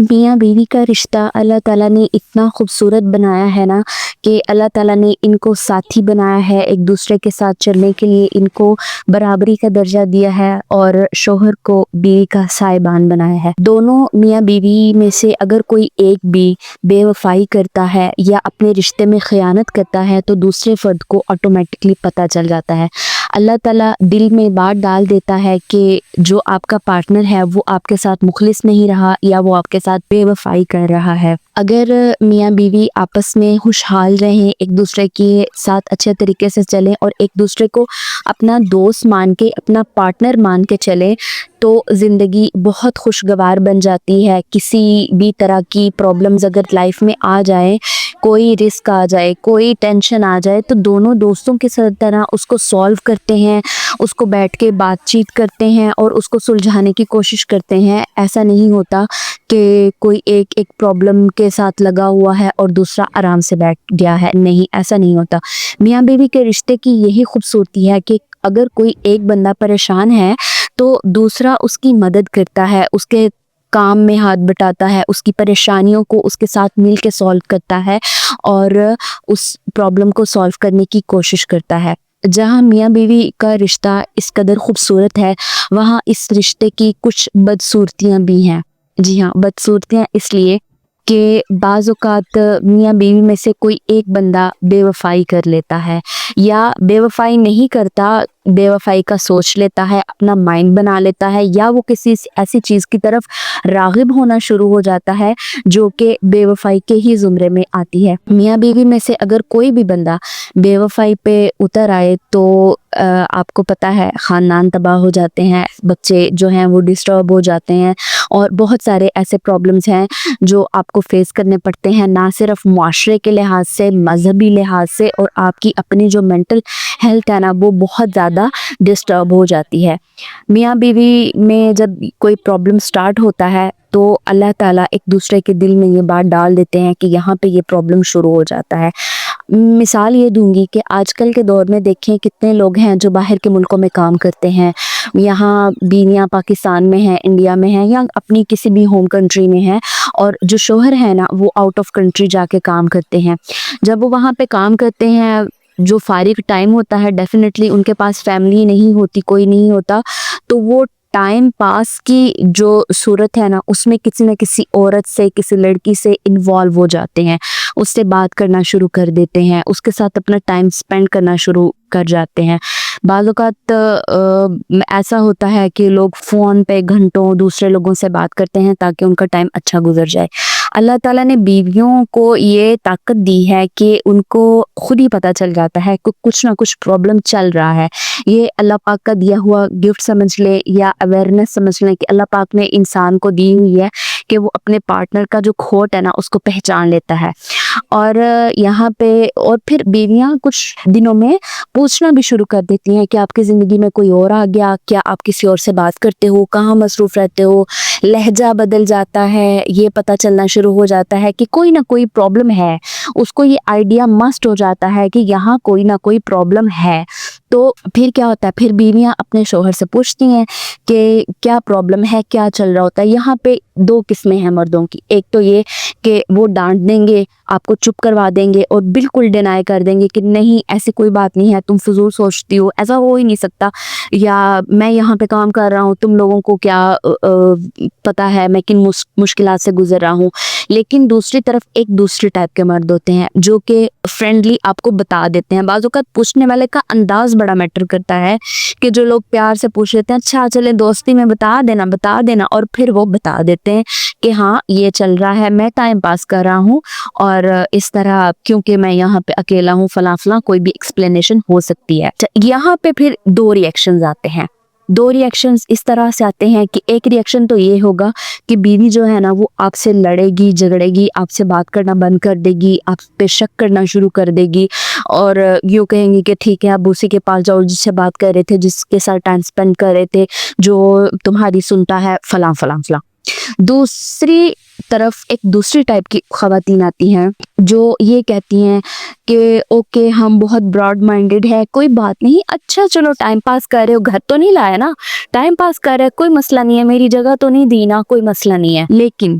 میاں بیوی کا رشتہ اللہ تعالیٰ نے اتنا خوبصورت بنایا ہے نا کہ اللہ تعالیٰ نے ان کو ساتھی بنایا ہے، ایک دوسرے کے ساتھ چلنے کے لیے ان کو برابری کا درجہ دیا ہے اور شوہر کو بیوی کا سائبان بنایا ہے۔ دونوں میاں بیوی میں سے اگر کوئی ایک بھی بے وفائی کرتا ہے یا اپنے رشتے میں خیانت کرتا ہے تو دوسرے فرد کو آٹومیٹکلی پتہ چل جاتا ہے۔ اللہ تعالیٰ دل میں بات ڈال دیتا ہے کہ جو آپ کا پارٹنر ہے وہ آپ کے ساتھ مخلص نہیں رہا یا وہ آپ کے ساتھ بے وفائی کر رہا ہے۔ اگر میاں بیوی آپس میں خوشحال رہیں، ایک دوسرے کے ساتھ اچھے طریقے سے چلیں اور ایک دوسرے کو اپنا دوست مان کے، اپنا پارٹنر مان کے چلیں تو زندگی بہت خوشگوار بن جاتی ہے۔ کسی بھی طرح کی پرابلمز اگر لائف میں آ جائے، کوئی رسک آ جائے، کوئی ٹینشن آ جائے تو دونوں دوستوں کے ساتھ طرح اس کو سولو کرتے ہیں، اس کو بیٹھ کے بات چیت کرتے ہیں اور اس کو سلجھانے کی کوشش کرتے ہیں۔ ایسا نہیں ہوتا کہ کوئی ایک پرابلم کے ساتھ لگا ہوا ہے اور دوسرا آرام سے بیٹھ گیا ہے، نہیں، ایسا نہیں ہوتا۔ میاں بیوی کے رشتے کی یہی خوبصورتی ہے کہ اگر کوئی ایک بندہ پریشان ہے تو دوسرا اس کی مدد کرتا ہے، اس کے کام میں ہاتھ بٹاتا ہے، اس کی پریشانیوں کو اس کے ساتھ مل کے سولو کرتا ہے اور اس پرابلم کو سولو کرنے کی کوشش کرتا ہے۔ جہاں میاں بیوی کا رشتہ اس قدر خوبصورت ہے، وہاں اس رشتے کی کچھ بدصورتیاں بھی ہیں۔ جی ہاں، بدصورتیاں اس لیے کہ بعض اوقات میاں بیوی میں سے کوئی ایک بندہ بے وفائی کر لیتا ہے یا بے وفائی نہیں کرتا، بے وفائی کا سوچ لیتا ہے، اپنا مائنڈ بنا لیتا ہے، یا وہ کسی ایسی چیز کی طرف راغب ہونا شروع ہو جاتا ہے جو کہ بے وفائی کے ہی زمرے میں آتی ہے۔ میاں بیوی میں سے اگر کوئی بھی بندہ بے وفائی پہ اتر آئے تو آپ کو پتہ ہے خاندان تباہ ہو جاتے ہیں، بچے جو ہیں وہ ڈسٹرب ہو جاتے ہیں اور بہت سارے ایسے پرابلمز ہیں جو آپ کو فیس کرنے پڑتے ہیں، نہ صرف معاشرے کے لحاظ سے، مذہبی لحاظ سے، اور آپ کی اپنی جو مینٹل ہیلتھ ہے نا وہ بہت زیادہ ڈسٹرب ہو جاتی ہے۔ میاں بیوی میں جب کوئی پرابلم سٹارٹ ہوتا ہے تو اللہ تعالیٰ ایک دوسرے کے دل میں یہ بات ڈال دیتے ہیں کہ یہاں پہ یہ پرابلم شروع ہو جاتا ہے۔ مثال یہ دوں گی کہ آج کل کے دور میں دیکھیں کتنے لوگ ہیں جو باہر کے ملکوں میں کام کرتے ہیں، یہاں بیویاں پاکستان میں ہیں، انڈیا میں ہیں یا اپنی کسی بھی ہوم کنٹری میں ہیں، اور جو شوہر ہیں نا وہ آؤٹ آف کنٹری جا کے کام کرتے ہیں۔ جب وہ وہاں پہ کام کرتے ہیں، جو فارغ ٹائم ہوتا ہے ڈیفینیٹلی ان کے پاس فیملی نہیں ہوتی، کوئی نہیں ہوتا، تو وہ ٹائم پاس کی جو صورت ہے نا اس میں کسی نہ کسی عورت سے، کسی لڑکی سے انوالو ہو جاتے ہیں، اس سے بات کرنا شروع کر دیتے ہیں، اس کے ساتھ اپنا ٹائم سپینڈ کرنا شروع کر جاتے ہیں۔ بعض اوقات ایسا ہوتا ہے کہ لوگ فون پہ گھنٹوں دوسرے لوگوں سے بات کرتے ہیں تاکہ ان کا ٹائم اچھا گزر جائے۔ اللہ تعالیٰ نے بیویوں کو یہ طاقت دی ہے کہ ان کو خود ہی پتہ چل جاتا ہے کہ کچھ نہ کچھ پرابلم چل رہا ہے۔ یہ اللہ پاک کا دیا ہوا گفٹ سمجھ لے یا اویئرنیس سمجھ لیں کہ اللہ پاک نے انسان کو دی ہوئی ہے کہ وہ اپنے پارٹنر کا جو کھوٹ ہے نا اس کو پہچان لیتا ہے۔ اور یہاں پہ اور پھر بیویاں کچھ دنوں میں پوچھنا بھی شروع کر دیتی ہیں کہ آپ کی زندگی میں کوئی اور آ گیا کیا، آپ کسی اور سے بات کرتے ہو، کہاں مصروف رہتے ہو، لہجہ بدل جاتا ہے، یہ پتہ چلنا شروع ہو جاتا ہے کہ کوئی نہ کوئی پرابلم ہے، اس کو یہ آئیڈیا مسٹ ہو جاتا ہے کہ یہاں کوئی نہ کوئی پرابلم ہے۔ تو پھر کیا ہوتا ہے، پھر بیویاں اپنے شوہر سے پوچھتی ہیں کہ کیا پرابلم ہے، کیا چل رہا ہوتا ہے۔ یہاں پہ دو قسمیں ہیں مردوں کی، ایک تو یہ کہ وہ ڈانٹ دیں گے، آپ کو چپ کروا دیں گے اور بالکل ڈینائی کر دیں گے کہ نہیں ایسی کوئی بات نہیں ہے، تم فضول سوچتی ہو، ایسا ہو ہی نہیں سکتا، یا میں یہاں پہ کام کر رہا ہوں، تم لوگوں کو کیا پتہ ہے میں کن مشکلات سے گزر رہا ہوں۔ لیکن دوسری طرف ایک دوسرے ٹائپ کے مرد ہوتے ہیں جو کہ فرینڈلی آپ کو بتا دیتے ہیں۔ بعض اوقات پوچھنے والے کا انداز بڑا میٹر کرتا ہے کہ جو لوگ پیار سے پوچھ لیتے ہیں اچھا چلے دوستی میں بتا دینا اور پھر وہ بتا دیتے ہیں کہ ہاں یہ چل رہا ہے، میں ٹائم پاس کر رہا ہوں اور اس طرح کیونکہ میں یہاں پہ اکیلا ہوں، فلاں فلاں کوئی بھی ایکسپلینیشن ہو سکتی ہے۔ یہاں پہ پھر دو ریئیکشنز آتے ہیں۔ دو ریئیکشنز اس طرح سے آتے ہیں کہ ایک ریئیکشن تو یہ ہوگا کہ بیوی جو ہے نا وہ آپ سے لڑے گی، جھگڑے گی، آپ سے بات کرنا بند کر دے گی، آپ پہ شک کرنا شروع کر دے گی اور یوں کہیں گی کہ ٹھیک ہے آپ اسی کے پاس جاؤ جس سے بات کر رہے تھے، جس کے ساتھ ٹائم سپینڈ کر رہے تھے، جو تمہاری سنتا ہے، فلاں فلاں فلاں۔ دوسری طرف ایک دوسری ٹائپ کی خواتین آتی ہیں جو یہ کہتی ہیں کہ اوکے ہم بہت براڈ مائنڈڈ ہے، کوئی بات نہیں، اچھا چلو ٹائم پاس کر رہے ہو، گھر تو نہیں لایا نا، ٹائم پاس کر رہے، کوئی مسئلہ نہیں ہے، میری جگہ تو نہیں دی نا، کوئی مسئلہ نہیں ہے۔ لیکن